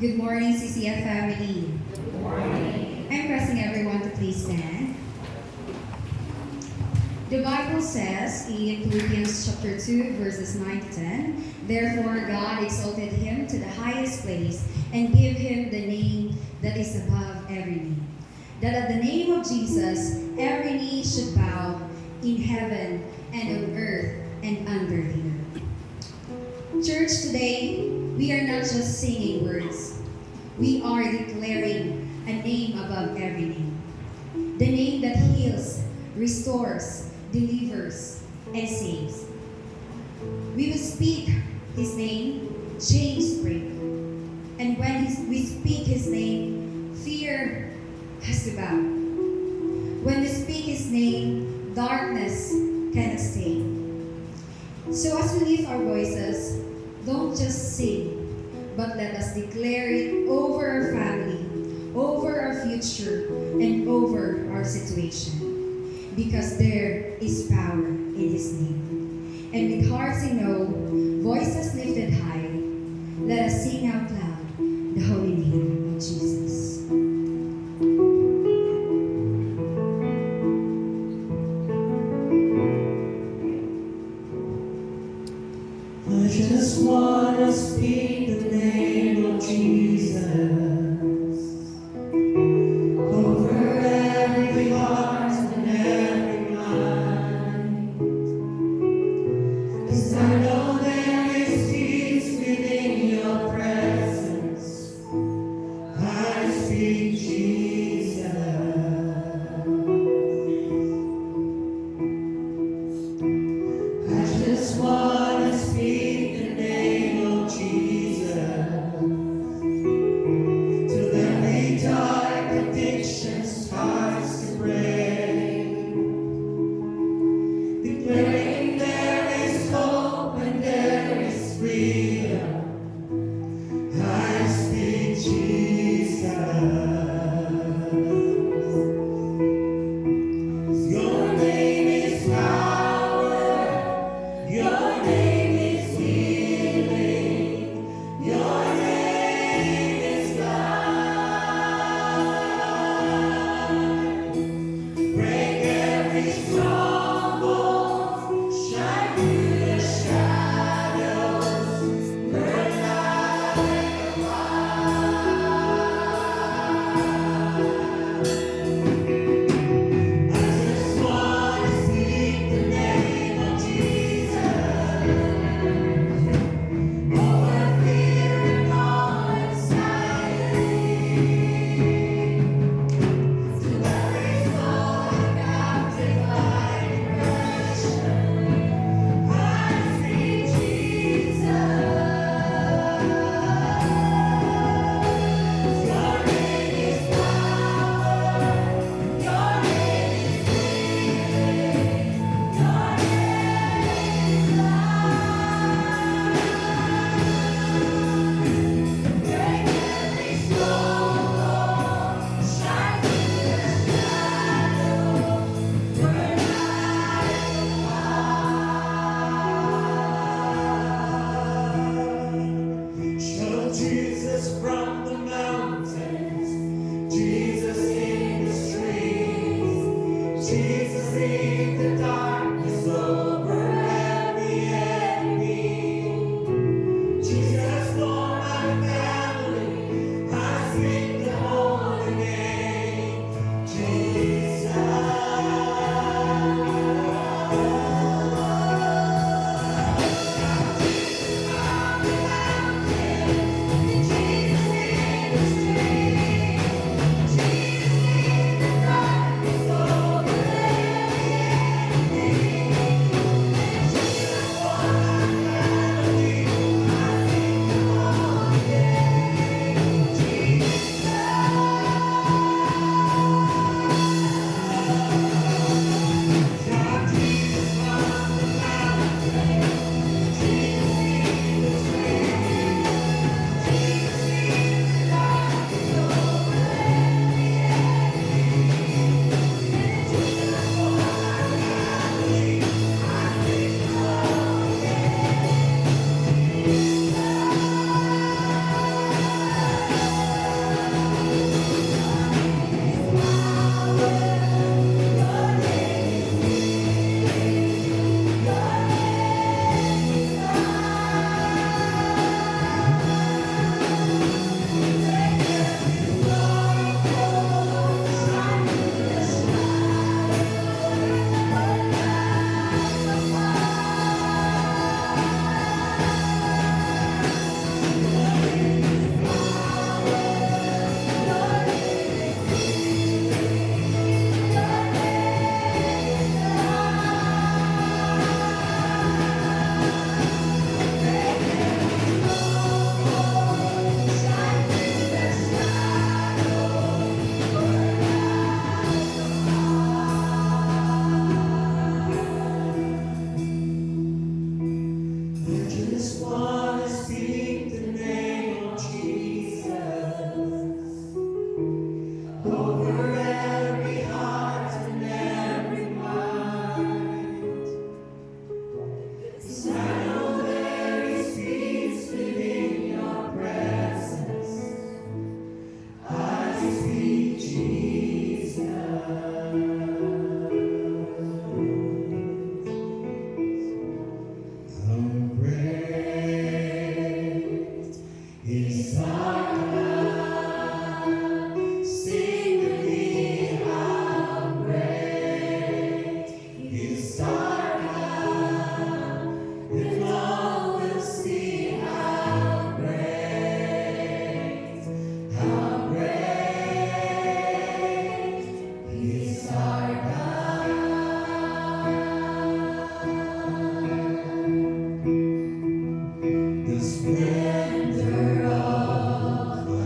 Good morning, CCF family. Good morning. I'm pressing everyone to please stand. The Bible says in Philippians chapter 2, verses 9 to 10, "Therefore God exalted him to the highest place and gave him the name that is above every name, that at the name of Jesus every knee should bow in heaven and on earth and under the earth." Church, today we are not just singing words. We are declaring a name above every name. The name that heals, restores, delivers, and saves. We will speak His name, chains break. And when we speak His name, fear has to bow. When we speak His name, darkness cannot stay. So as we lift our voices, don't just sing, but let us declare it over our family, over our future, and over our situation. Because there is power in His name. And with hearts in awe, voices lifted high, let us sing out loud the holy name of Jesus. I just want to speak the name of Jesus over every heart and every mind. 'Cause I know there is peace within your presence. I speak Jesus. I just want to speak the name of Jesus till every dark addiction starts to break, declaring there is hope and there is freedom. I speak Jesus. Your name is power. Your name is healing. Your name is life. Break every stronghold. Shine through the shadows. Burn like a fire. I just want to speak the name of Jesus over fear and all anxiety. To every soul captive by depression, I speak Jesus. Your name is power. Your name is healing. Your name is life. Break every stronghold. Shine through the shadows. Burn like a fire. Show Jesus from the mountains. Jesus in the streets. Jesus in the darkness over every enemy. Jesus for my family, I speak the holy name, Jesus. Jesus in the Sing with me how great is our God, and all will see how great is our God. The splendor of the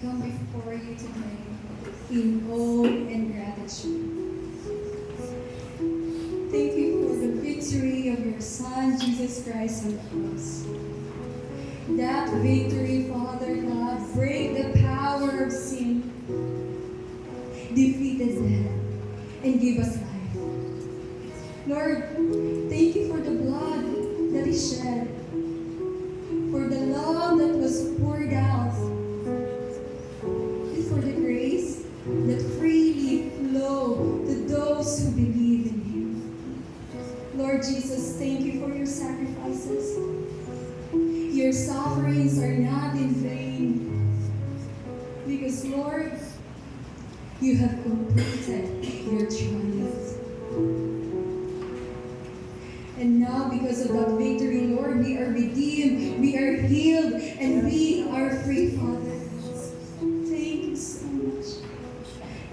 come before you today in awe and gratitude. Thank you for the victory of your Son, Jesus Christ, on the cross. That victory, Father God, break the power of sin, defeated death, and give us life. Lord, thank you for the blood that is shed, for the love that was poured out, and for the grace that freely flow to those who believe in Him. Lord Jesus, thank you for your sacrifices. Your sufferings are not in vain, because Lord, you have completed your triumph. And now, because of that victory, Lord, we are redeemed, we are healed, and we are free, Father. Thank you so much.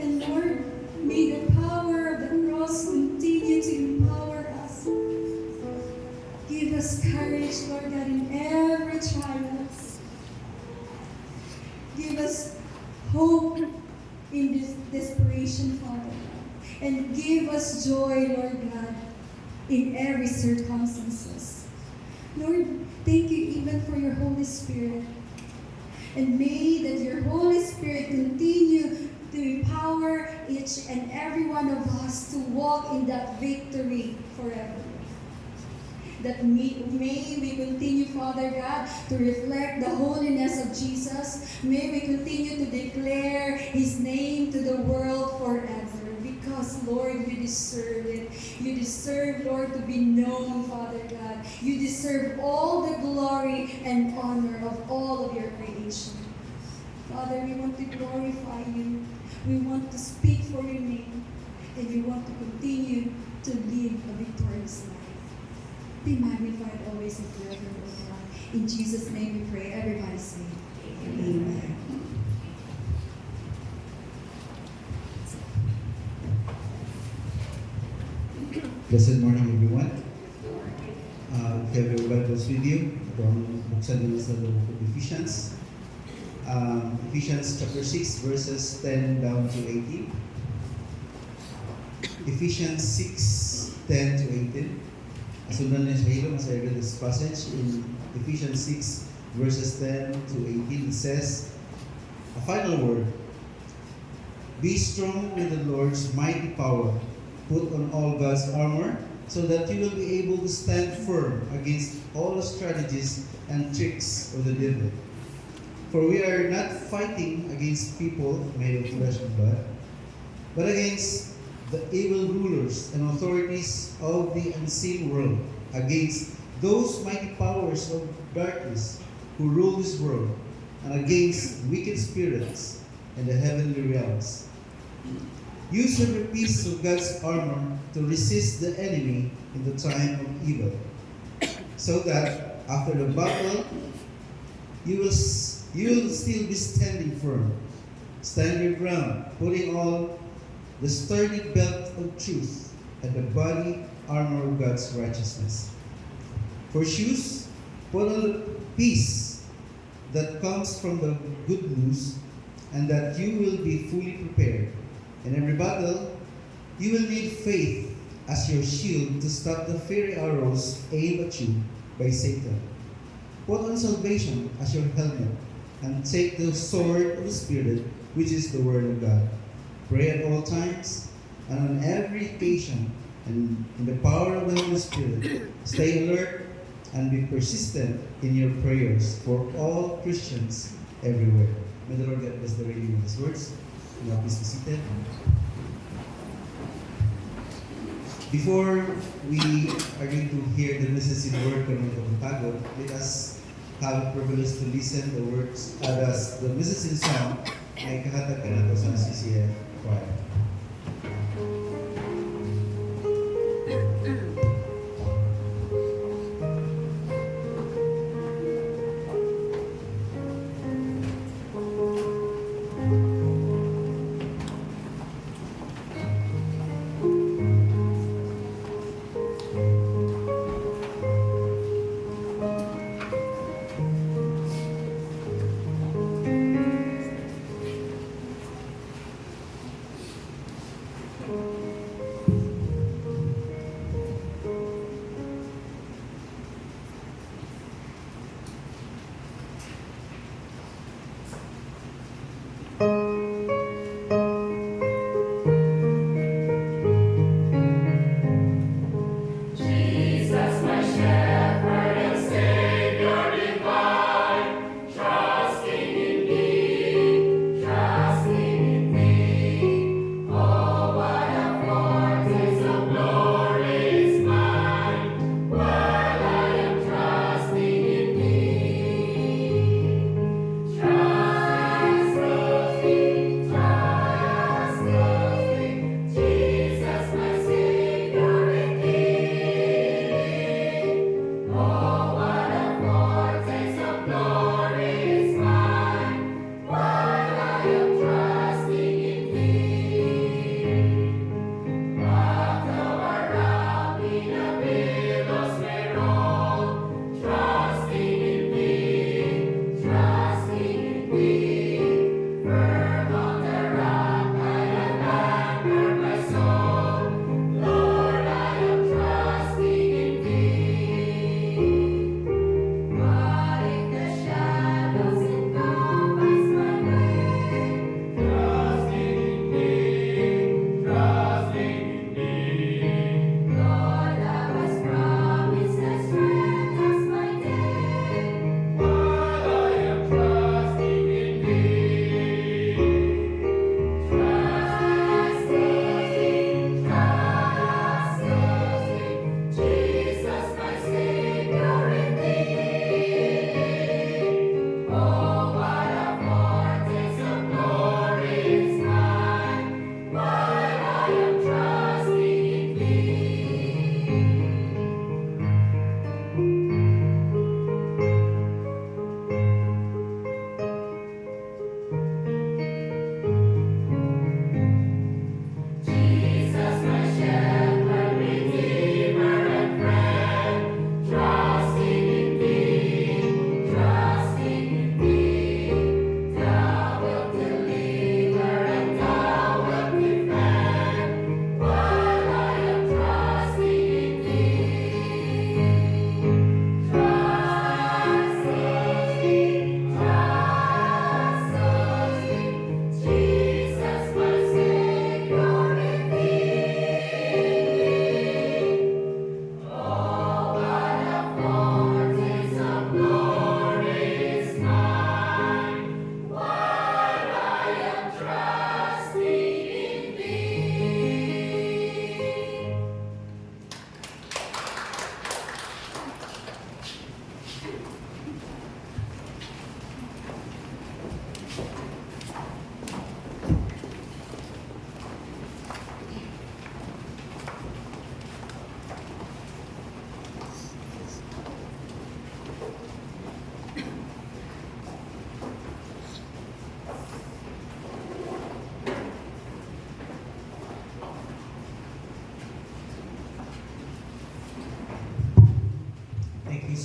And Lord, may the power of the cross continue to empower us. Give us courage, Lord God, in every trial. Give us hope in this desperation, Father God. And give us joy, Lord God, in every circumstances. Lord, thank you even for your Holy Spirit. And may that your Holy Spirit continue to empower each and every one of us to walk in that victory forever. That may we continue, Father God, to reflect the holiness of Jesus. May we continue to declare His name to the world forever. Because, Lord, you deserve it. You deserve, Lord, to be known, Father God. You deserve all the glory and honor of all of your creation. Father, we want to glorify you. We want to speak for your name. And we want to continue to live a victorious life. Be magnified always and forever, O God. In Jesus' name we pray. Everybody say, Amen. Blessed morning, everyone. If you have your Bibles with you, itong buksan nila sa book of Ephesians. Ephesians chapter 6, verses 10 down to 18. Ephesians 6, 10 to 18. Sundan niya sa hilo, mas I read this passage in Ephesians 6, verses 10 to 18. It says, a final word. Be strong with the Lord's mighty power. Put on all God's armor, so that you will be able to stand firm against all the strategies and tricks of the devil. For we are not fighting against people made of flesh and blood, but against the evil rulers and authorities of the unseen world, against those mighty powers of darkness who rule this world, and against wicked spirits in the heavenly realms. Use every piece of God's armor to resist the enemy in the time of evil, so that after the battle, you will still be standing firm. Stand your ground, putting on the sturdy belt of truth and the body armor of God's righteousness. For shoes, put on the peace that comes from the good news, and that you will be fully prepared. In every battle, you will need faith as your shield to stop the fiery arrows aimed at you by Satan. Put on salvation as your helmet, and take the sword of the Spirit, which is the Word of God. Pray at all times, and on every occasion, and in the power of the Holy Spirit. Stay alert and be persistent in your prayers for all Christians everywhere. May the Lord bless the reading of His words. Now please be seated. Before we are going to hear the message in word coming from Tagalog, let us have a privilege to listen the words as the message in song ay kahatag ka na to sa CCF choir.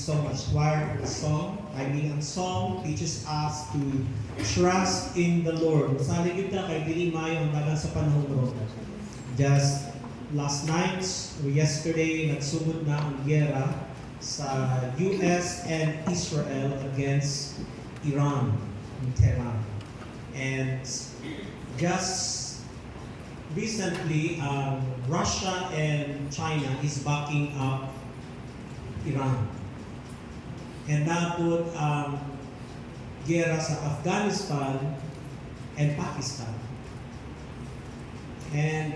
so much, choir, for the song. I mean, ang song teaches us to trust in the Lord. Sa ligid na kay dili mayo ang dagan sa panahon ro. Just last night or yesterday, nagsugod na ang giyera sa US and Israel against Iran in Tehran. And just recently, Russia and China is backing up Iran. And napod ang giyera sa Afghanistan and Pakistan. And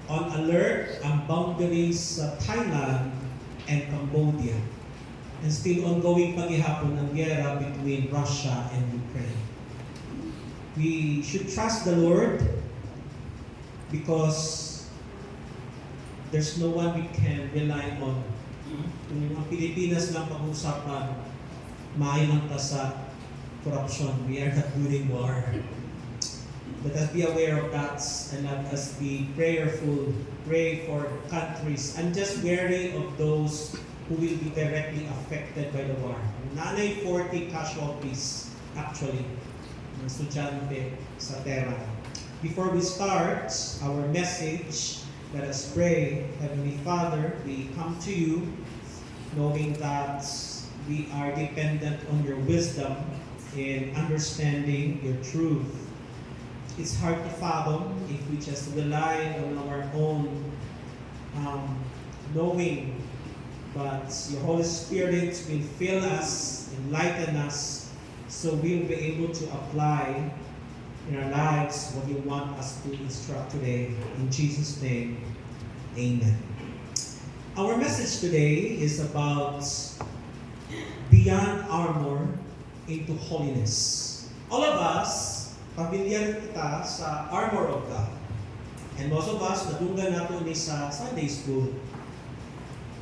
on alert ang boundaries sa Thailand and Cambodia. And still ongoing paghihapon ang giyera between Russia and Ukraine. We should trust the Lord because there's no one we can rely on. Kung ang Pilipinas lang pag-usapan, maayon lang ta sa corruption. We are not good in war. Let us be aware of that and let us be prayerful, pray for countries, and just wary of those who will be directly affected by the war. Nanay 40 casualties, actually, ng estudyante sa Tehran. Before we start our message, let us pray. Heavenly Father, we come to you knowing that we are dependent on your wisdom in understanding your truth. It's hard to fathom if we just rely on our own knowing, but your Holy Spirit will fill us, enlighten us, so we'll be able to apply in our lives what you want us to instruct today. In Jesus' name, amen. Our message today is about beyond armor into holiness. All of us, pamilyar kita sa armor of God. And most of us, nadunggan nato ni sa Sunday school.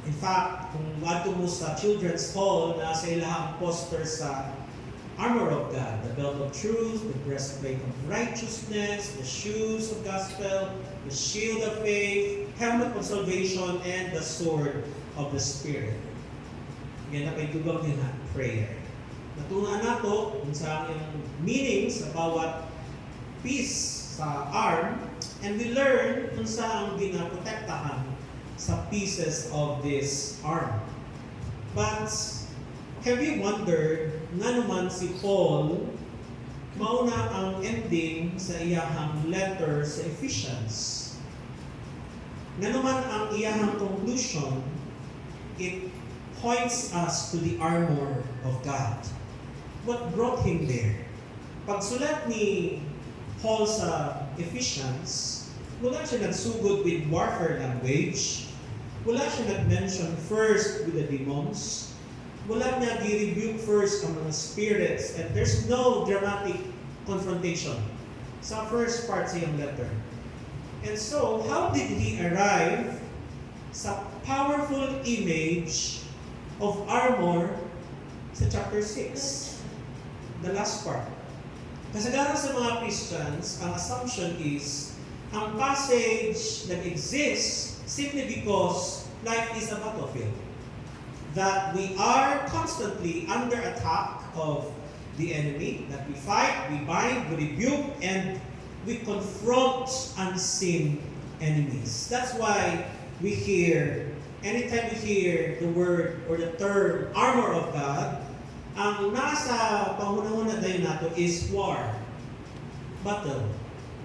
In fact, kung adto mo sa children's hall, nasa ilahang poster sa armor of God, the belt of truth, the breastplate of righteousness, the shoes of gospel, the shield of faith, helmet of salvation, and the sword of the Spirit. Yan na kay tubang din ha, prayer. Natunga nato kung sa ang meaning sa bawat piece sa arm, and we learn kung sa ang ginaprotektahan sa pieces of this arm. But have you wondered nga naman si Paul mauna ang ending sa iyahang letter sa Ephesians? Nga naman ang iyahang conclusion, it points us to the armor of God. What brought him there? Pagsulat ni Paul sa Ephesians, wala siya nagsugod with warfare language. Wala siya nag-mention first with the demons. Wala niya i-rebuke first ang mga spirits. And there's no dramatic confrontation sa first part sa iyang letter. And so, how did he arrive sa powerful image of armor sa chapter 6? The last part. Kasagaran sa mga Christians, ang assumption is, ang passage that exists simply because life is a battlefield. That we are constantly under attack of the enemy, that we fight, we bind, we rebuke, and we confront unseen enemies. That's why we hear, anytime we hear the word or the term armor of God, ang nasa panghuna-huna tayo nato is war, battle,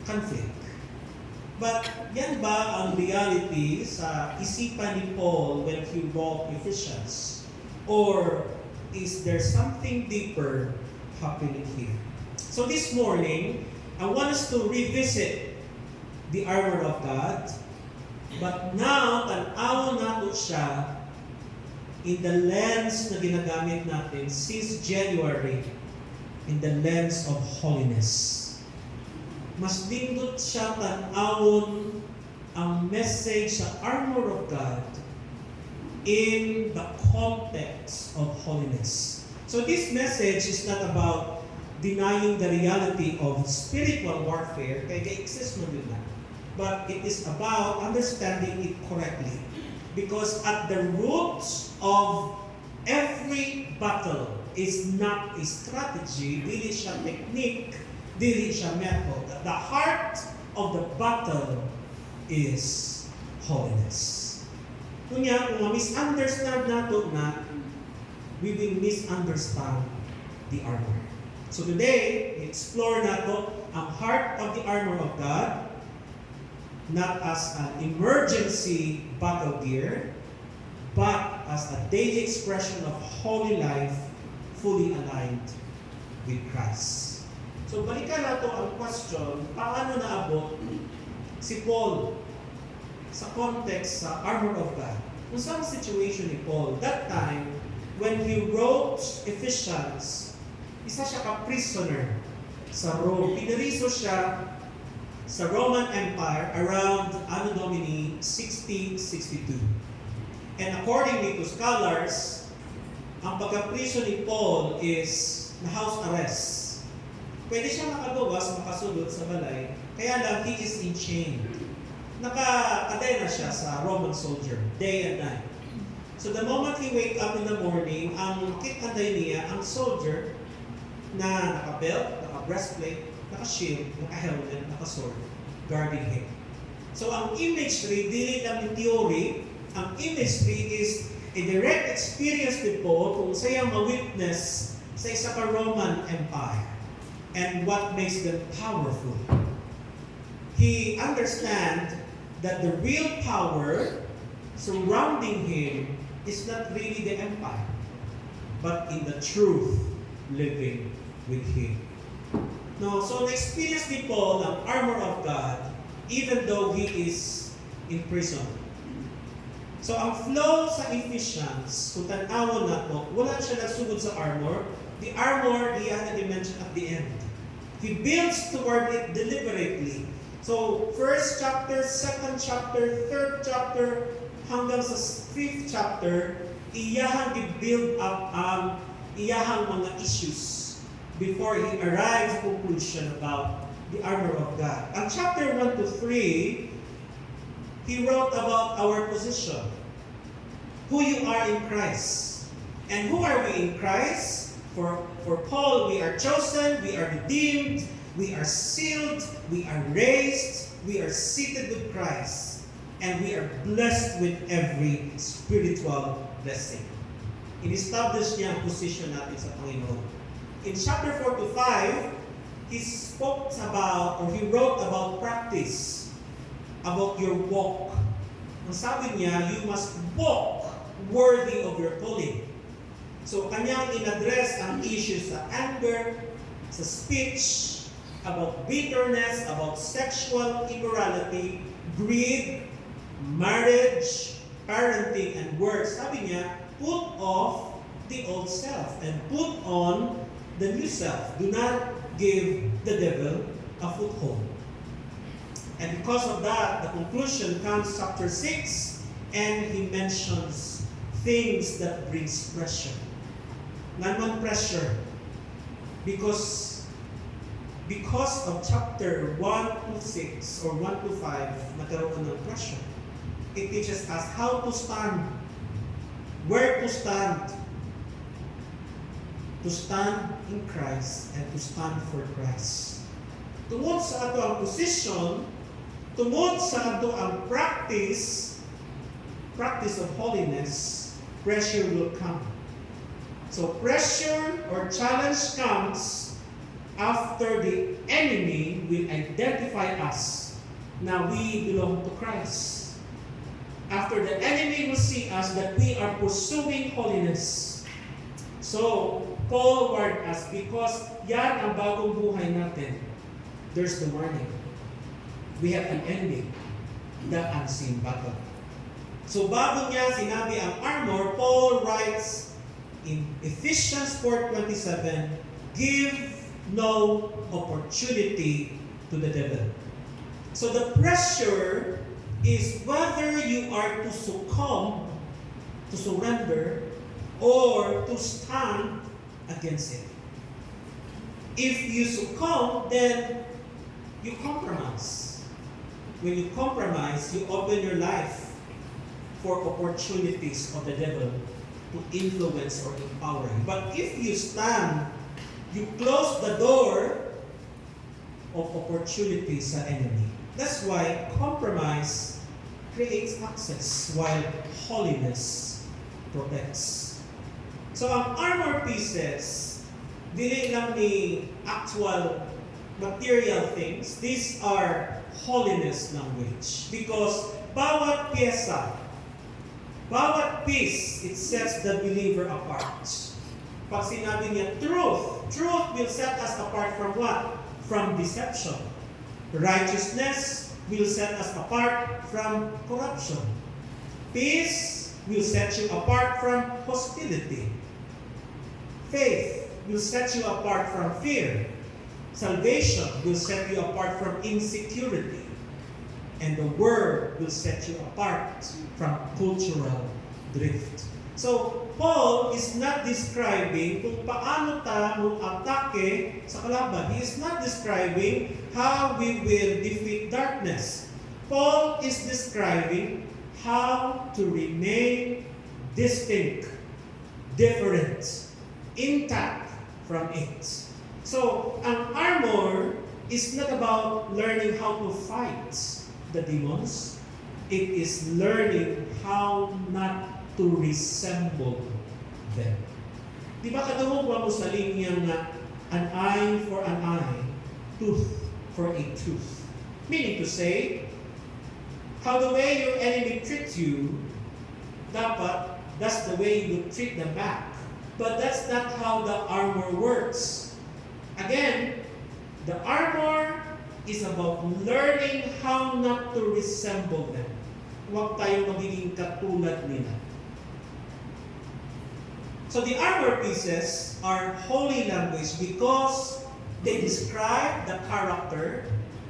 conflict. But yan ba ang reality sa isipan ni Paul when he wrote Ephesians? Or is there something deeper happening here? So this morning, I want us to revisit the armor of God. But now, tanaw nato siya in the lens na ginagamit natin since January, in the lens of holiness. Mas lindot siya tanawon ang message sa armor of God in the context of holiness. So this message is not about denying the reality of spiritual warfare, kaya exist mo din na. But it is about understanding it correctly. Because at the roots of every battle is not a strategy, dili siya technique, dili siya method. At the heart of the battle is holiness. Kunya, kung misunderstand nato na, we will misunderstand the armor. So today, explore nato ang heart of the armor of God, not as an emergency battle gear, but as a daily expression of holy life fully aligned with Christ. So balikan nato ang question, paano naabot si Paul sa context sa armor of God? Kung saan situation ni Paul, that time, when he wrote Ephesians, isa siya ka-prisoner sa Rome. Pinariso siya sa Roman Empire around Anno Domini 6062. And accordingly to scholars, ang pagka-prison ni Paul is na house arrest. Pwede siya makaluwas, makasulot sa balay, kaya lang he is enchained. Nakakadena siya sa Roman soldier, day and night. So the moment he wake up in the morning, ang kitanday niya, ang soldier na naka-belt, naka-breastplate, naka-shield, naka-helmet, naka-sword, guarding him. So ang imagery, dili lang yung theory, ang imagery is a direct experience ni Paul kung sayang ma-witness sa isa ka Roman Empire and what makes them powerful. He understands that the real power surrounding him is not really the empire, but in the truth living with him. No, so na-experience ni Paul ang armor of God even though he is in prison. So ang flow sa Ephesians, kung tanawon na po, wala siya nagsugod sa armor. The armor, he had a dimension at the end. He builds toward it deliberately. So, first chapter, second chapter, third chapter, hanggang sa fifth chapter, iyahang i-build up ang iyahang mga issues before he arrives at conclusion about the armor of God. Ang chapter 1 to 3, he wrote about our position, who you are in Christ. And who are we in Christ? For Paul, we are chosen, we are redeemed, we are sealed, we are raised, we are seated with Christ, and we are blessed with every spiritual blessing. In-establish niya ang position natin sa Panginoon. In chapter 4 to 5, he spoke about, or he wrote about practice, about your walk. Ang sabi niya, you must walk worthy of your calling. So, kanyang in-address ang issues sa anger, sa speech, about bitterness, about sexual immorality, greed, marriage, parenting, and work. Sabi niya, put off the old self and put on the new self. Do not give the devil a foothold. And because of that, the conclusion comes chapter 6, and he mentions things that brings pressure. Naman pressure because of chapter 1 to 6 or 1 to 5, nagkaroon ng pressure. It teaches us how to stand, where to stand in Christ and to stand for Christ. Tungod sa ato ang position, tungod sa ato ang practice of holiness, pressure will come. So pressure or challenge comes after the enemy will identify us. Now we belong to Christ. After the enemy will see us that we are pursuing holiness. So, Paul warned us because yan ang bagong buhay natin. There's the morning. We have an ending. The unseen battle. So bago niya sinabi ang armor, Paul writes in Ephesians 4:27, give no opportunity to the devil. So the pressure is whether you are to succumb, to surrender, or to stand against it. If you succumb, then you compromise. When you compromise, you open your life for opportunities of the devil to influence or empower you. But if you stand, you close the door of opportunities sa enemy. That's why compromise creates access while holiness protects. So ang armor pieces, dili lang ni actual material things. These are holiness language. Because bawat pyesa, bawat piece, it sets the believer apart. Pag sinabi niya truth, truth will set us apart from what? From deception. Righteousness will set us apart from corruption. Peace will set you apart from hostility. Faith will set you apart from fear. Salvation will set you apart from insecurity. And the Word will set you apart from cultural drift. So, Paul is not describing kung paano ta mo atake sa kalaban. He is not describing how we will defeat darkness. Paul is describing how to remain distinct, different, intact from it. So, ang armor is not about learning how to fight the demons. It is learning how not to resemble them. Di ba kadungog mo sa linya na an eye for an eye, tooth for a tooth? Meaning to say, how the way your enemy treats you, dapat that's the way you treat them back. But that's not how the armor works. Again, the armor is about learning how not to resemble them. Huwag tayong magiging katulad nila. So the armor pieces are holy language because they describe the character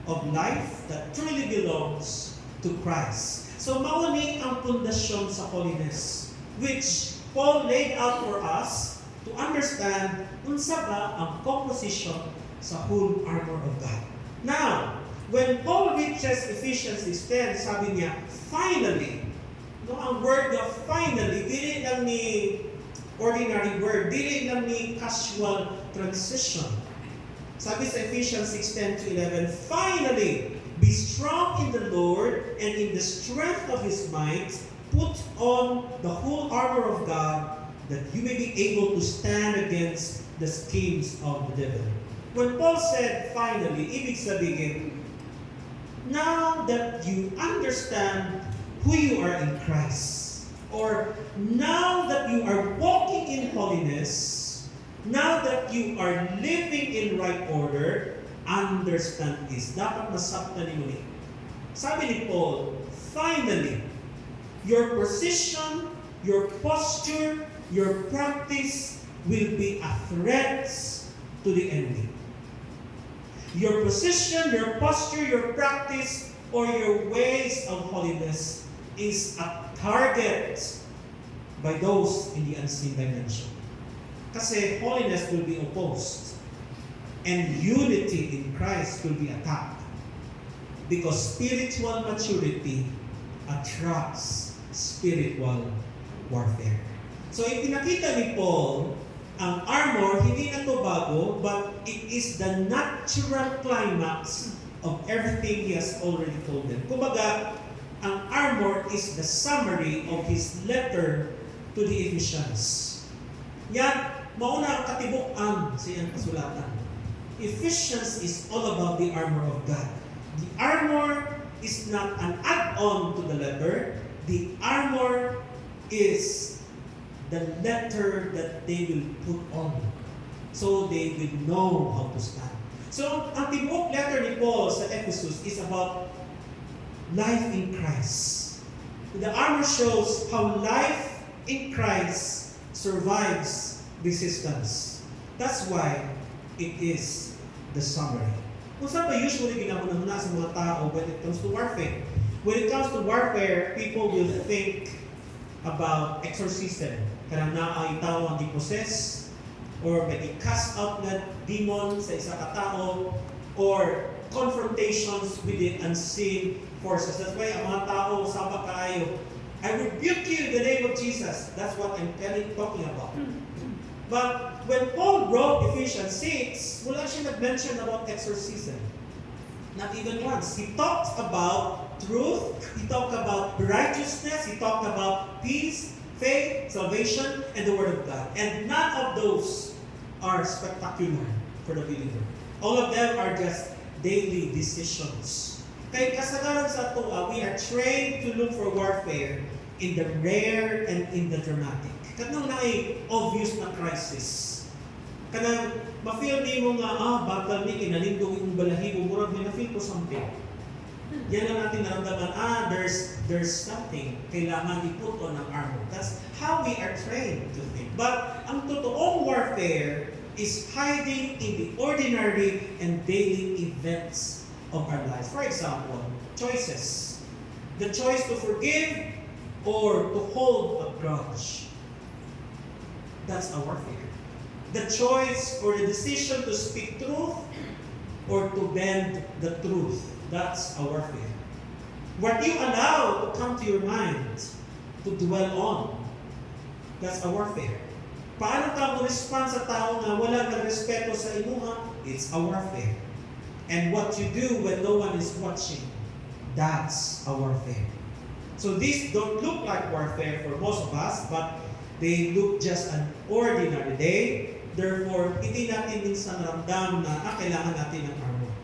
of life that truly belongs to Christ. So mauni ang pundasyon sa holiness, which Paul laid out for us to understand unsa ba ang composition sa whole armor of God. Now, when Paul reaches Ephesians 6:10, sabi niya, finally, no, ang word na finally, dili lang ni ordinary word, dili lang ni casual transition. Sabi sa Ephesians 6:10 to 11, finally, be strong in the Lord and in the strength of His might, put on the whole armor of God that you may be able to stand against the schemes of the devil. When Paul said finally, ibig sabihin, now that you understand who you are in Christ, or now that you are walking in holiness, now that you are living in right order, understand this. Dapat masaktan ni muli. Sabi ni Paul, finally, your position, your posture, your practice will be a threat to the enemy. Your position, your posture, your practice, or your ways of holiness is a target by those in the unseen dimension. Kasi holiness will be opposed, and unity in Christ will be attacked. Because spiritual maturity attracts spiritual warfare. So ipinakita ni Paul ang armor, hindi na ito bago, but it is the natural climax of everything he has already told them. Kumbaga, ang armor is the summary of his letter to the Ephesians. Yan, mauna ang katibukan sa iyang kasulatan. Ephesians is all about the armor of God. The armor is not an add-on to the letter. The armor is the letter that they will put on so they will know how to stand. So, ang tibuok letter ni Paul sa Ephesus is about life in Christ. The armor shows how life in Christ survives resistance. That's why it is the summary. Kung saan ba usually ginahuna sa mga tao when it comes to warfare? When it comes to warfare, people will think about exorcism. Karang naay tao ang di-possess, or may i-cast out na demon sa isa ka tao, or confrontations with the unseen forces. That's why ang mga tao, saba kaayo, I rebuke you in the name of Jesus. That's what I'm talking about. But when Paul wrote Ephesians 6, wala siya nag-mention about exorcism. Not even once. He talked about truth, he talked about righteousness, he talked about peace, faith, salvation, and the Word of God. And none of those are spectacular for the believer. All of them are just daily decisions. Kaya kasagaran sa ito, we are trained to look for warfare in the rare and in the dramatic. Kanang na ay obvious na crisis. Kanang ma-feel ni mo nga, battle ni kinalindong yung balahibo, murag may na-feel ko something. Yan ang natin naramdaman, there's something kailangan i-put on ang armor. That's how we are trained to think. But ang totoong warfare is hiding in the ordinary and daily events of our lives. For example, choices. The choice to forgive or to hold a grudge. That's a warfare. The choice or the decision to speak truth or to bend the truth. That's a warfare. What you allow to come to your mind to dwell on, that's a warfare. Paano ka mo-respond sa tao na wala ng respeto sa imuha? It's a warfare. And what you do when no one is watching, that's a warfare. So these don't look like warfare for most of us, but they look just an ordinary day. Therefore, hindi natin minsan ramdam na kailangan natin ng armor.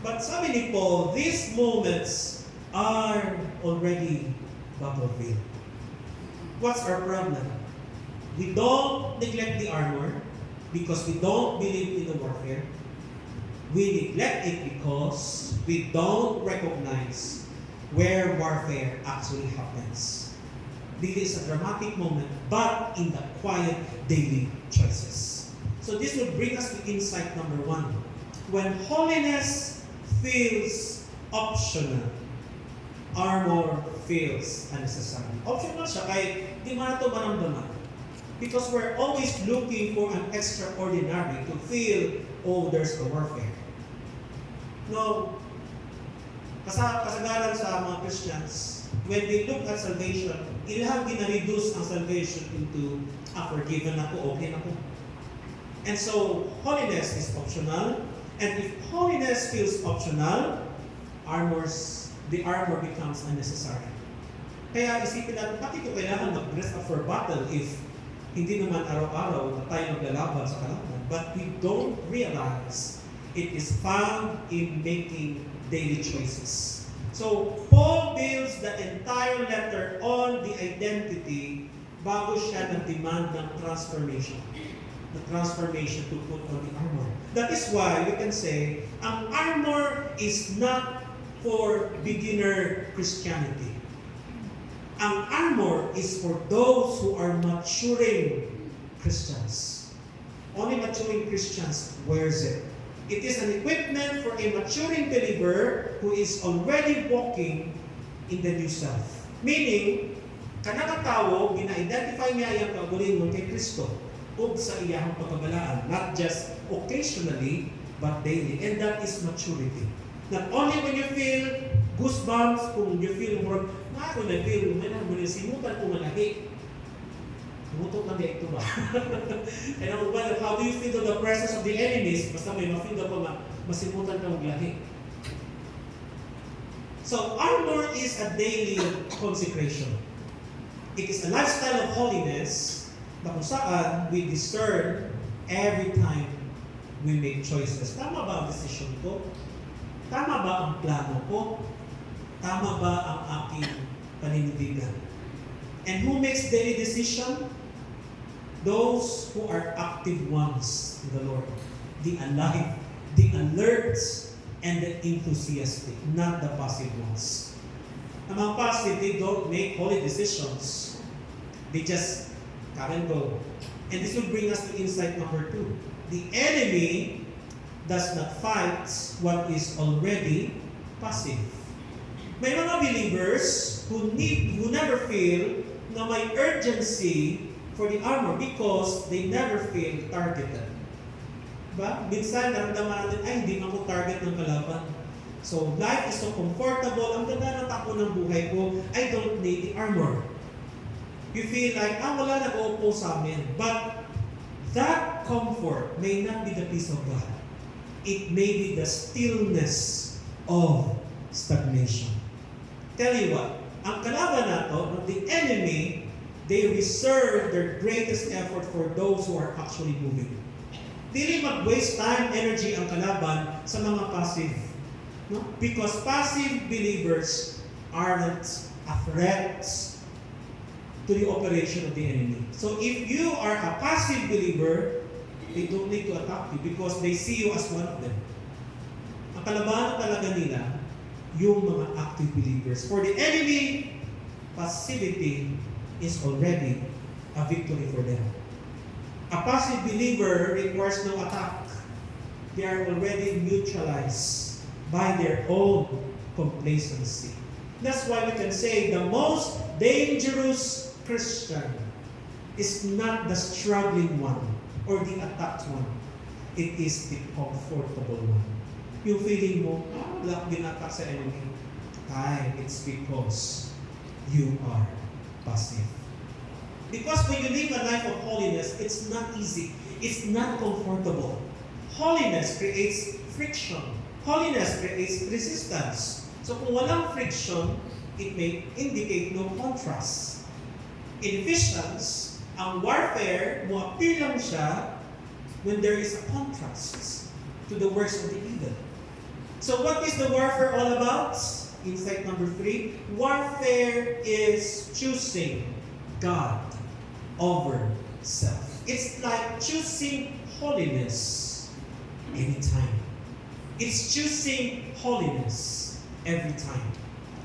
But sabi ni Paul, these moments are already battlefield. What's our problem? We don't neglect the armor because we don't believe in the warfare. We neglect it because we don't recognize where warfare actually happens. This is a dramatic moment, but in the quiet daily choices. So this will bring us to insight number 1. When holiness feels optional, armor feels unnecessary. Optional siya kahit di man ito maramdaman. Because we're always looking for an extraordinary to feel, there's a warfare. No, kasagaran sa mga Christians, when they look at salvation, ilang gina-reduce ang salvation into, forgiven ako, okay na po. And so, holiness is optional. And if holiness feels optional, the armor becomes unnecessary. Kaya isipin natin, bakit ko kailangan mag-dress up for battle if hindi naman araw-araw na tayo maglalaban sa kalaban? But we don't realize it is found in making daily choices. So, Paul builds the entire letter on the identity bago siya nag-demand ng transformation. The transformation to put on the armor. That is why we can say, ang armor is not for beginner Christianity. Ang armor is for those who are maturing Christians. Only maturing Christians wears it. It is an equipment for a maturing believer who is already walking in the new self. Meaning, kanang tao, gina-identify niya ang kaugalingon kay Kristo ug sa iyang pagkabalaan, not just occasionally, but daily. And that is maturity. Not only when you feel goosebumps, kung you feel more, ako na-feel, simutan ko malaki. Tumutok lang ito ba? And how do you feel the presence of the enemies? Basta may ma-feel ako masimutan ka maglahi. So, armor is a daily consecration. It is a lifestyle of holiness na kung saan we discern every time we make choices. Tama ba ang decision ko? Tama ba ang plano ko? Tama ba ang aking paninindigan? And who makes daily decision? Those who are active ones in the Lord. The alive, the alert, and the enthusiastic, not the passive ones. Ang mga passive, they don't make holy decisions. They just come and go. And this will bring us to insight number 2. The enemy does not fight what is already passive. May mga believers who never feel na may urgency for the armor because they never feel targeted. Ba? Minsan, naramdaman natin, hindi man ako target ng kalaban. So, life is so comfortable. Ang ganda ng takbo ng buhay ko, I don't need the armor. You feel like, wala nag-uupo sa amin. But that comfort may not be the peace of God. It may be the stillness of stagnation. Tell you what, ang kalaban nato, the enemy, they reserve their greatest effort for those who are actually moving. Dili mag-waste time, energy ang kalaban sa mga passive. No? Because passive believers aren't a threat to the operation of the enemy. So if you are a passive believer, they don't need to attack you because they see you as one of them. Ang kalabanan talaga nila, yung mga active believers. For the enemy, passivity is already a victory for them. A passive believer requires no attack. They are already neutralized by their own complacency. That's why we can say the most dangerous Christian is not the struggling one or the attacked one. It is the comfortable one. Yung feeling mo, wala ginatak sa enemy. It's because you are passive. Because when you live a life of holiness, it's not easy. It's not comfortable. Holiness creates friction. Holiness creates resistance. So kung walang friction, it may indicate no contrast. In Ephesians, ang warfare, mo-appear lang siya when there is a contrast to the works of the evil. So what is the warfare all about? Insight number 3, warfare is choosing God over self. It's like choosing holiness anytime. It's choosing holiness every time.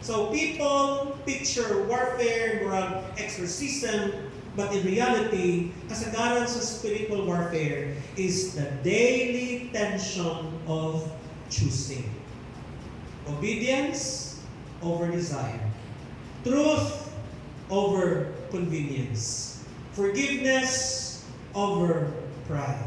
So people picture warfare, moral exorcism, but in reality, kasagaran sa spiritual warfare is the daily tension of choosing. Obedience over desire. Truth over convenience. Forgiveness over pride.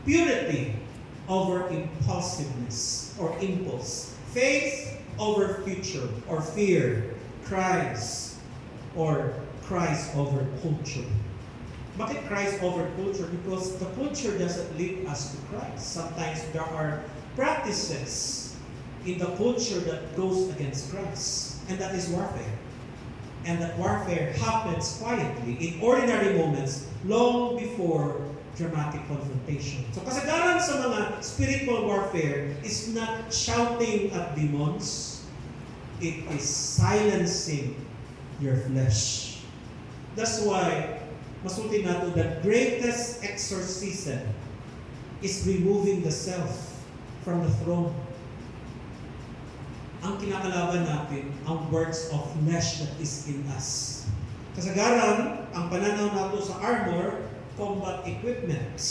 Purity over impulsiveness or impulse. Faith over future or fear. Christ or Christ over culture. Bakit Christ over culture? Because the culture doesn't lead us to Christ. Sometimes there are practices in the culture that goes against Christ. And that is warfare. And that warfare happens quietly in ordinary moments long before dramatic confrontation. So kasagaran sa mga spiritual warfare is not shouting at demons. It is silencing your flesh. That's why masulti nato the greatest exorcism is removing the self from the throne. Ang kinakalaban natin, ang works of flesh that is in us. Kasagaran, ang pananaw nato sa armor, combat equipment.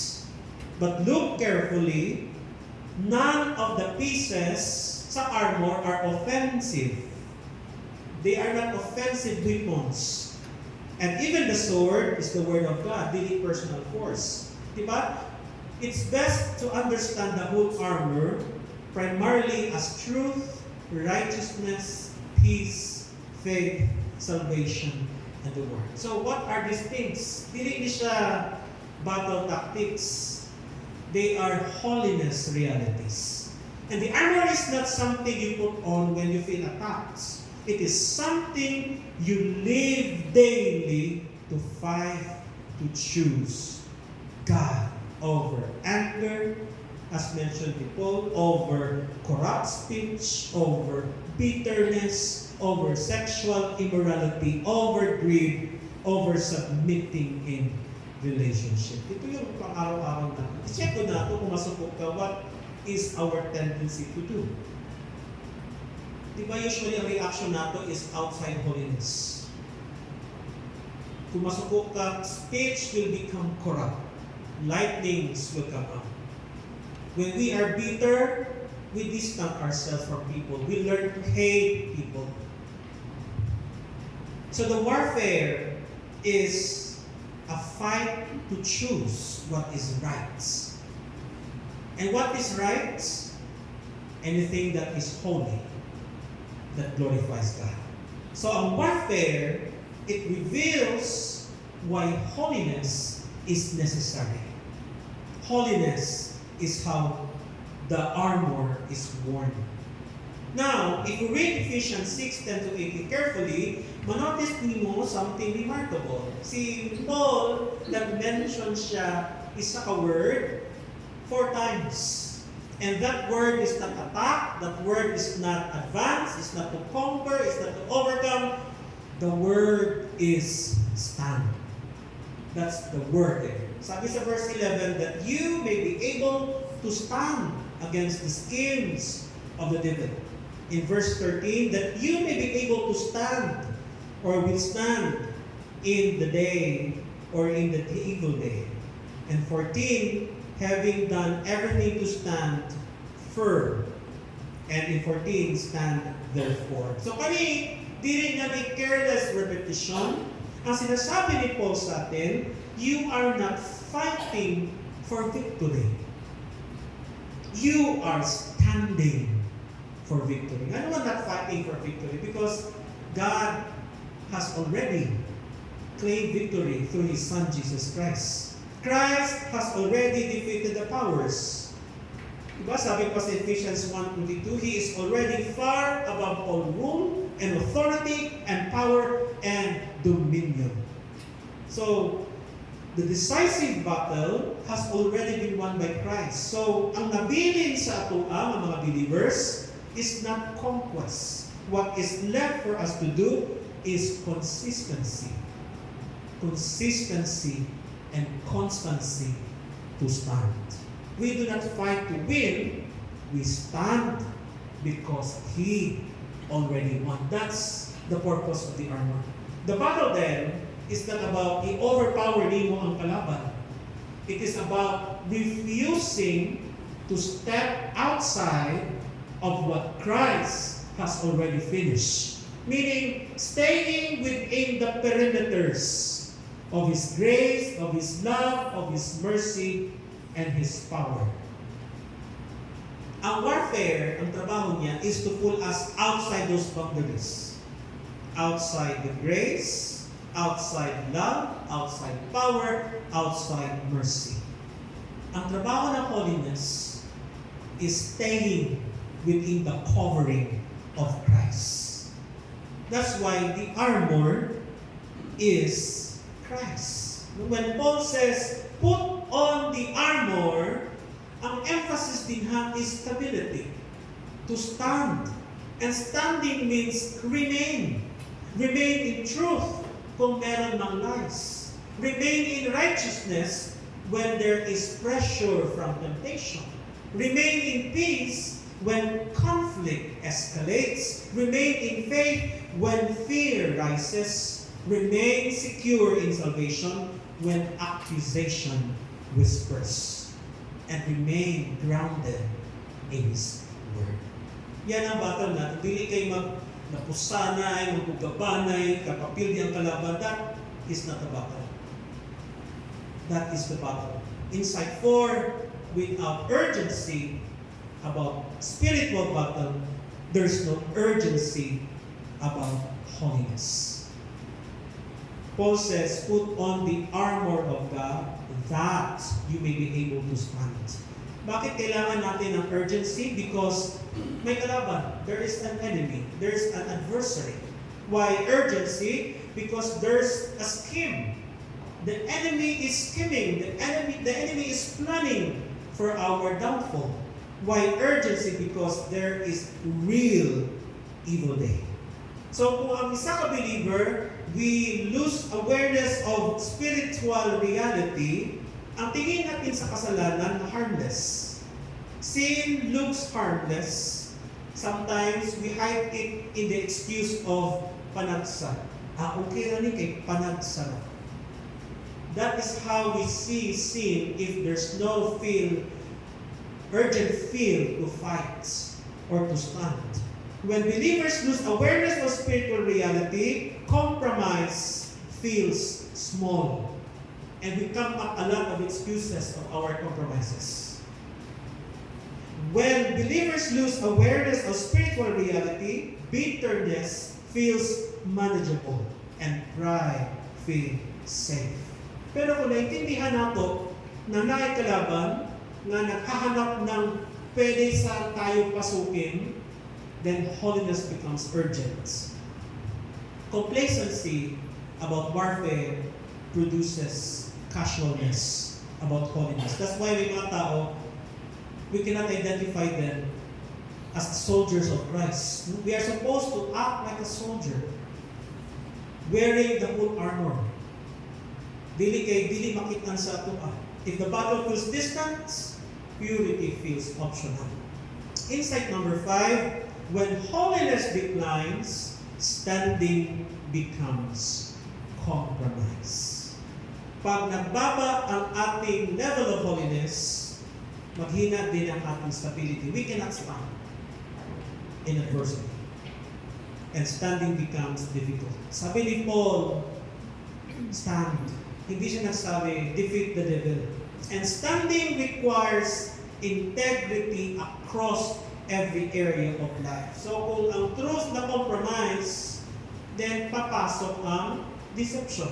But look carefully, none of the pieces sa armor are offensive. They are not offensive weapons. And even the sword is the word of God, daily personal force. Diba? It's best to understand the whole armor primarily as truth, righteousness, peace, faith, salvation, and the Word. So what are these things? Dili siya battle tactics. They are holiness realities. And the armor is not something you put on when you feel attacked. It is something you live daily to fight, to choose God over anger, as mentioned before, over corrupt speech, over bitterness, over sexual immorality, over greed, over submitting in relationship. Ito yung pang-araw-araw na. I-check ko na ito kung masupok ka, what is our tendency to do? Diba usually ang reaction nato is outside holiness. Kung masupok ka, speech will become corrupt. Lightnings will come out. When we are bitter, we distance ourselves from people. We learn to hate people. So the warfare is a fight to choose what is right. And what is right? Anything that is holy, that glorifies God. So ang warfare, it reveals why holiness is necessary. Holiness is how the armor is worn. Now, if you read Ephesians 6:10-18 carefully, manotice mo something remarkable. Si Paul, nag-mention siya isa ka word 4 times. And that word is not attack, that word is not advance, is not to conquer, is not to overcome. The word is stand. That's the word there. Sabi sa verse 11, that you may be able to stand against the schemes of the devil. In verse 13, that you may be able to stand or withstand in the day or in the evil day. And 14, having done everything to stand firm. And in 14, stand therefore. So kami, di rin yan a careless repetition. Ang sinasabi ni Paul sa atin, you are not fighting for victory. You are standing for victory. Ano man not fighting for victory? Because God has already claimed victory through His Son, Jesus Christ. Christ has already defeated the powers. Diba? Sabi pa sa Ephesians 1:22, He is already far above all rule and authority and power and dominion. So, the decisive battle has already been won by Christ. So, ang nabilin sa ato ang mga believers is not conquest. What is left for us to do is consistency. Consistency and constancy to stand. We do not fight to win, we stand because He already won. That's the purpose of the armor. The battle then is not about i-overpower mo ang kalaban. It is about refusing to step outside of what Christ has already finished. Meaning, staying within the perimeters of His grace, of His love, of His mercy, and His power. Ang warfare, ang trabaho niya, is to pull us outside those boundaries. Outside the grace, outside love, outside power, outside mercy. Ang trabaho ng holiness is staying within the covering of Christ. That's why the armor is Christ. When Paul says, put on the armor, ang emphasis din ha is stability. To stand. And standing means remain. Remain in truth kung meron ng lies. Remain in righteousness when there is pressure from temptation. Remain in peace when conflict escalates. Remain in faith when fear rises. Remain secure in salvation when accusation whispers. And remain grounded in His Word. Yan ang battle natin. Dili kayo napusanay, magkugabanay, kapapildi ang kalaban. That is not a battle. That is the battle. Inside 4, without urgency about spiritual battle, there's no urgency about holiness. Paul says, put on the armor of God that you may be able to stand. Bakit kailangan natin ng urgency? Because may kalaban. There is an enemy. There is an adversary. Why urgency? Because there's a scheme. The enemy is scheming. The enemy is planning for our downfall. Why urgency? Because there is real evil day. So kung ang isa ka believer, we lose awareness of spiritual reality, ang tingin natin sa kasalanan na harmless. Sin looks harmless. Sometimes we hide it in the excuse of panagsa. Okay na ni kay panagsa. That is how we see sin if there's no urgent feel to fight or to stand. When believers lose awareness of spiritual reality, compromise feels small. And we come up a lot of excuses of our compromises. When believers lose awareness of spiritual reality, bitterness feels manageable and pride feel safe. Pero kung naintindihan nato na nakikalaban na naghahanap ng pwede sa tayo pasukin, then holiness becomes urgent. Complacency about warfare produces casualness about holiness. That's why may mga tao, we cannot identify them as soldiers of Christ. We are supposed to act like a soldier, wearing the full armor. Dili makitan sa atua. If the battle feels distant, purity feels optional. Insight number 5, when holiness declines, standing becomes compromise. Pag nagbaba ang ating level of holiness, maghina din ang ating stability. We cannot stand in adversity. And standing becomes difficult. Sabi ni Paul, stand. Hindi siya nagsabi, defeat the devil. And standing requires integrity across every area of life. So kung ang truth na compromise, then papasok ang deception.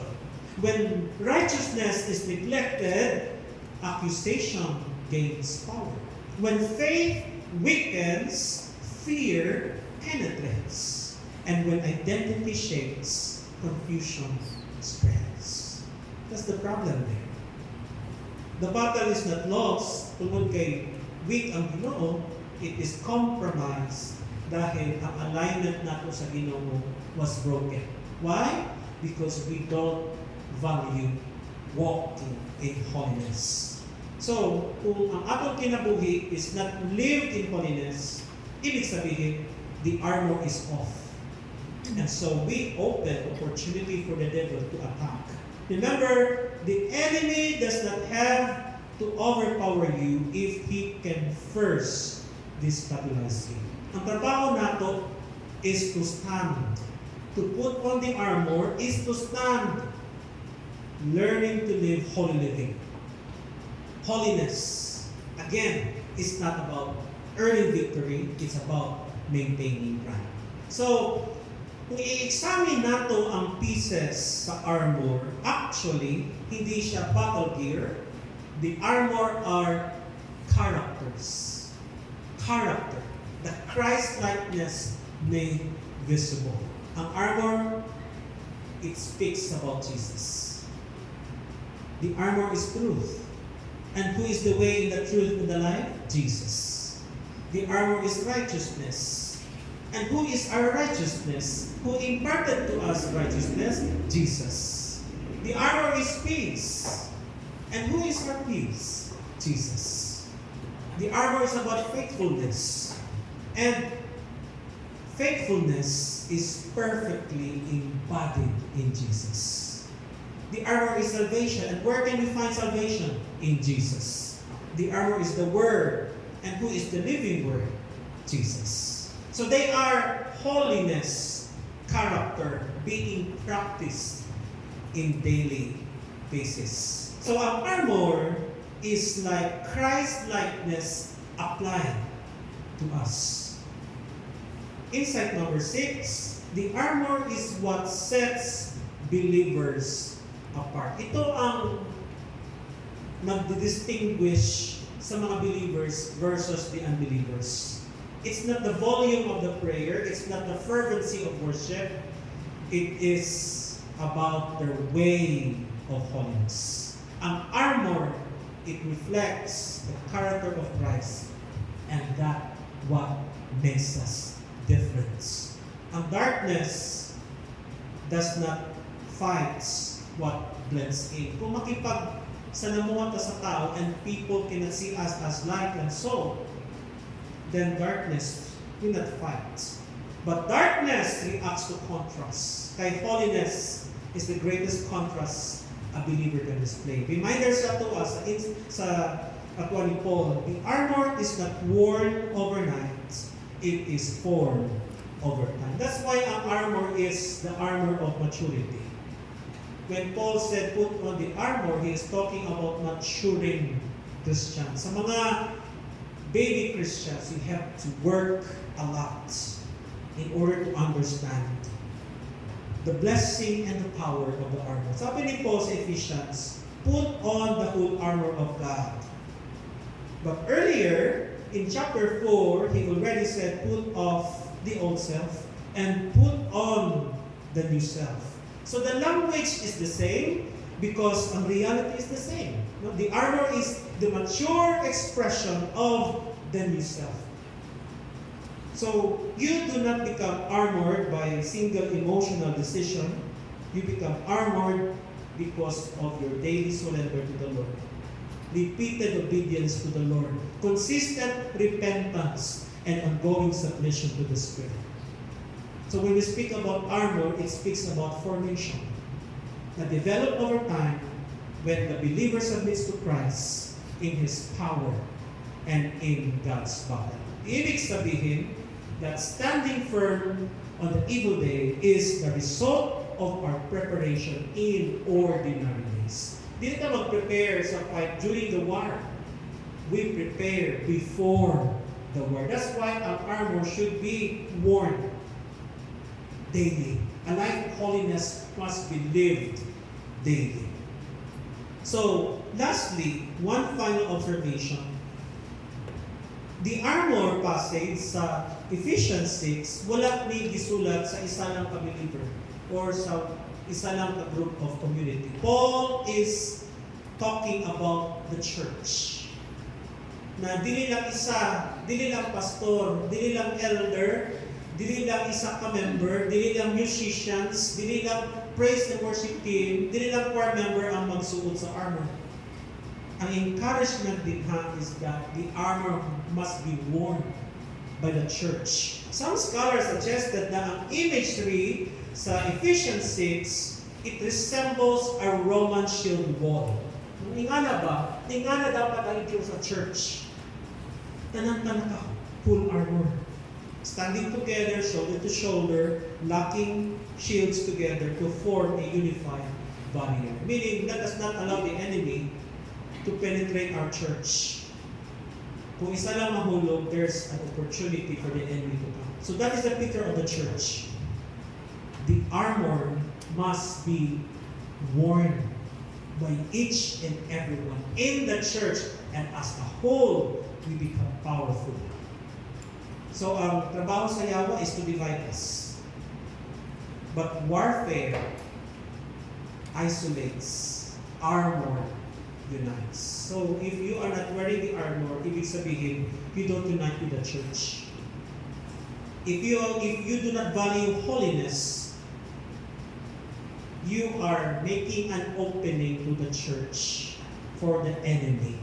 When righteousness is neglected, accusation gains power. When faith weakens, fear penetrates. And when identity shakes, confusion spreads. That's the problem there. The battle is not lost tungkol kay weak ang Ginoo, it is compromised dahil ang alignment nato sa Ginoo was broken. Why? Because we don't value walking in holiness. So, kung ang atong kinabuhi is not lived in holiness, ibig sabihin, the armor is off. And so we open opportunity for the devil to attack. Remember, the enemy does not have to overpower you if he can first destabilize you. Ang trabaho nato is to stand. To put on the armor is to stand. Learning to live holy living. Holiness, again, is not about earning victory, it's about maintaining ground. So, kung i-examine nato ang pieces sa armor, actually, hindi siya battle gear. The armor are characters. Character. The Christ-likeness made visible. Ang armor, it speaks about Jesus. The armor is truth. And who is the way, the truth, and the life? Jesus. The armor is righteousness. And who is our righteousness? Who imparted to us righteousness? Jesus. The armor is peace. And who is our peace? Jesus. The armor is about faithfulness. And faithfulness is perfectly embodied in Jesus. The armor is salvation. And where can we find salvation? In Jesus. The armor is the Word. And who is the living Word? Jesus. So they are holiness, character, being practiced in daily basis. So our armor is like Christ-likeness applied to us. Insight number 6, the armor is what sets believers apart. Ito ang nagdi-distinguish sa mga believers versus the unbelievers. It's not the volume of the prayer, it's not the fervency of worship, it is about their way of holiness. Ang armor, it reflects the character of Christ, and that what makes us different. Ang darkness does not fight what blends in. Kung sanamuha ta sa tao and people cannot see us as light and salt, then darkness will not fight. But darkness reacts to contrast. Kay holiness is the greatest contrast a believer can display. Reminder sa to us sa katwa ni Paul, the armor is not worn overnight, it is formed over time. That's why ang armor is the armor of maturity. When Paul said put on the armor, he is talking about maturing Christians. Sa mga baby Christians, you have to work a lot in order to understand the blessing and the power of the armor. Sabi ni Paul sa Ephesians, put on the whole armor of God. But earlier, in chapter 4, he already said, put off the old self and put on the new self. So the language is the same because ang reality is the same. No? The armor is the mature expression of the new self. So you do not become armored by a single emotional decision. You become armored because of your daily surrender to the Lord. Repeated obedience to the Lord. Consistent repentance and ongoing submission to the Spirit. So when we speak about armor, it speaks about formation. That developed over time when the believer submits to Christ in His power and in God's power. Ibig sabihin that standing firm on the evil day is the result of our preparation in ordinary days. Hindi tayo mag-prepare sa fight during the war. We prepare before the war. That's why our armor should be worn daily. A life of holiness must be lived daily. So, lastly, one final observation. The armor passage sa Ephesians 6, wala ni gisulat sa isa lang ka-believer or sa isa lang ka-group of community. Paul is talking about the church. Na dili lang isa, dili lang pastor, dili lang elder, dili lang isa ka-member, dili lang musicians, dili lang praise and worship team, dili lang choir member ang magsuot sa armor. Ang encouragement din is that the armor must be worn by the church. Some scholars suggested na ang imagery sa Ephesians 6, it resembles a Roman shield wall. Ingana ba? Ingana dapat ang ito sa church. Tanan-tanan ka, full armor. Standing together, shoulder to shoulder, locking shields together to form a unified barrier. Meaning, let us not allow the enemy to penetrate our church. Kung isa lang mahulog, there's an opportunity for the enemy to come. So that is the picture of the church. The armor must be worn by each and everyone in the church, and as a whole, we become powerful. So ang trabaho sa yawa is to divide us. But warfare isolates, armor unites. So if you are not wearing the armor, ibig sabihin, you don't unite with the church. If you do not value holiness, you are making an opening to the church for the enemy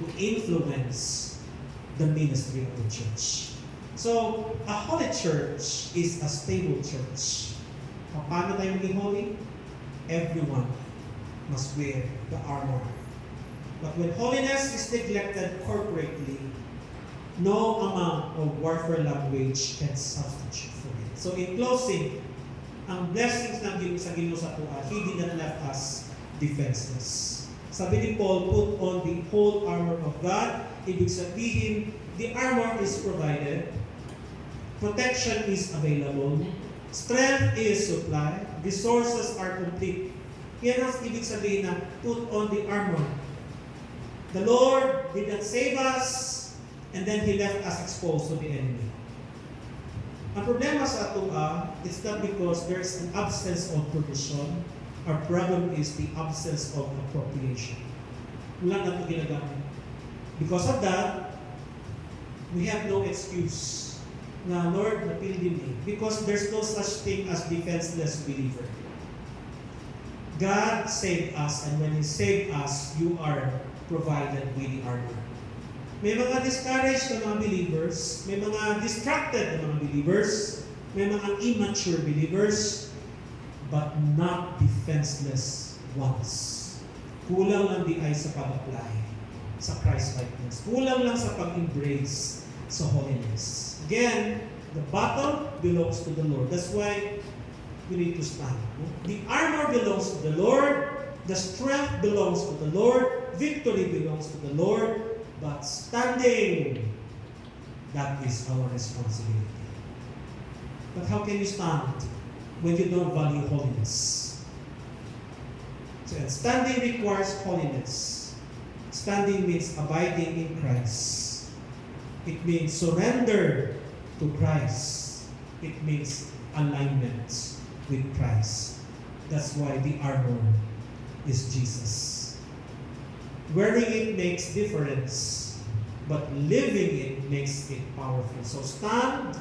to influence the ministry of the church. So, a holy church is a stable church. Paano tayo maging holy? Everyone must wear the armor. But when holiness is neglected corporately, no amount of warfare language can substitute for it. So in closing, ang blessings ng Ginoo sa Ginoo sa tuwa, He did not left us defenseless. Sabi ni Paul, put on the whole armor of God. Ibig sabihin, the armor is provided, protection is available, strength is supplied, resources are complete. Yan ang ibig sabihin na put on the armor. The Lord did not save us, and then He left us exposed to the enemy. Ang problema sa tuwa, it's not because there's an absence of provision. Our problem is the absence of appropriation. Wala na ito ginagamit. Because of that, we have no excuse na, Lord, napili me. Because there's no such thing as defenseless believer. God saved us, and when He saved us, you are provided with the armor. May mga discouraged na mga believers, may mga distracted na mga believers, may mga immature believers, but not defenseless ones. Kulang lang di ay sa pag-apply sa Christ-likeness. Kulang lang sa pag-embrace sa holiness. Again, the battle belongs to the Lord. That's why we need to stand. The armor belongs to the Lord. The strength belongs to the Lord. Victory belongs to the Lord. But standing, that is our responsibility. But how can you stand when you don't value holiness. So, and standing requires holiness. Standing means abiding in Christ. It means surrender to Christ. It means alignment with Christ. That's why the armor is Jesus. Wearing it makes difference, but living it makes it powerful. So stand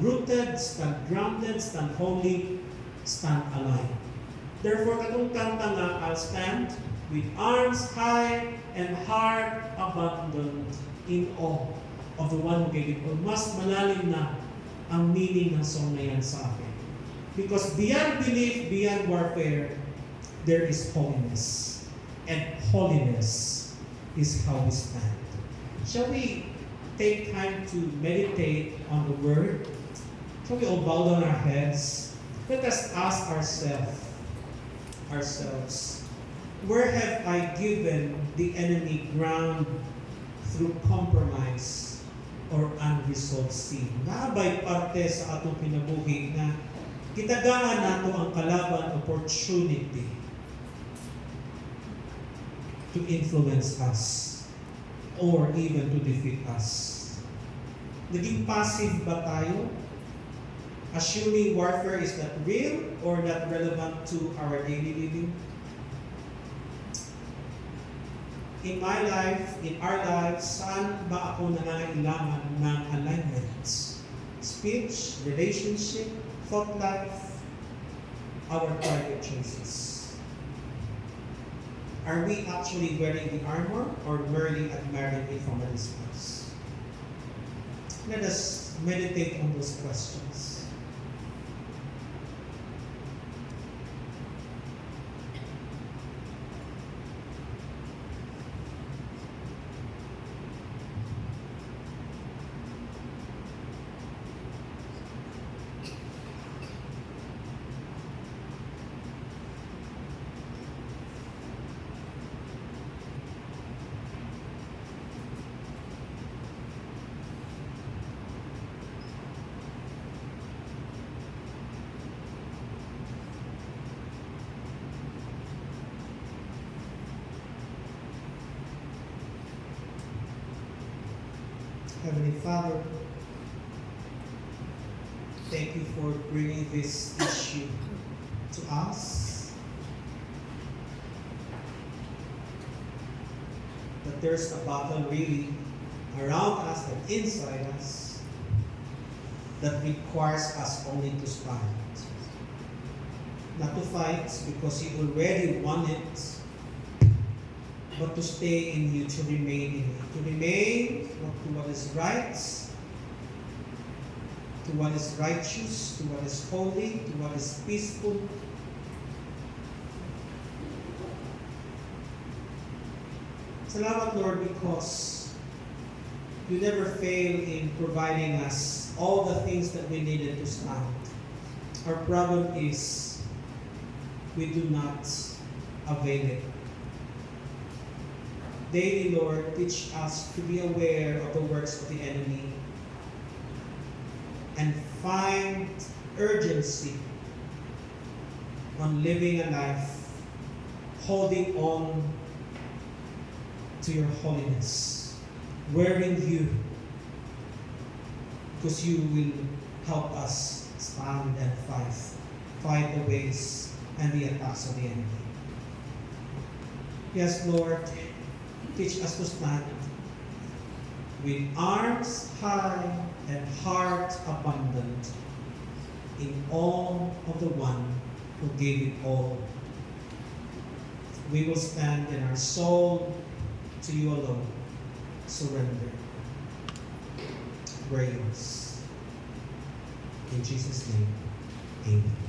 rooted, stand grounded, stand holy, stand aligned. Therefore, katong kanta nga, I'll stand with arms high and heart abandoned in awe of the one who gave it. O mas malalim na ang meaning ng song na yan sa akin. Because beyond belief, beyond warfare, there is holiness. And holiness is how we stand. Shall we take time to meditate on the Word? Shall we all bow down our heads? Let us ask ourselves, where have I given the enemy ground through compromise or unresolved sin? Naabay parte sa atong kinabuhi na kitagaan nato ang kalaban opportunity to influence us or even to defeat us. Naging passive ba tayo? Assuming warfare is not real or not relevant to our daily living? In my life, in our lives, saan ba ako nangangailangan ng alignment? Speech, relationship, thought life, our private choices. Are we actually wearing the armor or merely admiring it from a distance? Let us meditate on those questions. Heavenly Father, thank you for bringing this issue to us. That there's a battle really around us and inside us that requires us only to stand. Not to fight because you already won it, but to stay in you, to remain in you. To remain to what is right, to what is righteous, to what is holy, to what is peaceful. Salamat, Lord, because you never fail in providing us all the things that we needed to stand. Our problem is we do not avail it. Daily, Lord, teach us to be aware of the works of the enemy and find urgency on living a life holding on to your holiness, wearing you, because you will help us stand and fight the ways and the attacks of the enemy. Yes, Lord, teach us to stand with arms high and heart abundant in awe of the one who gave it all. We will stand in our soul to you alone. Surrender. We're yours. In Jesus' name, amen.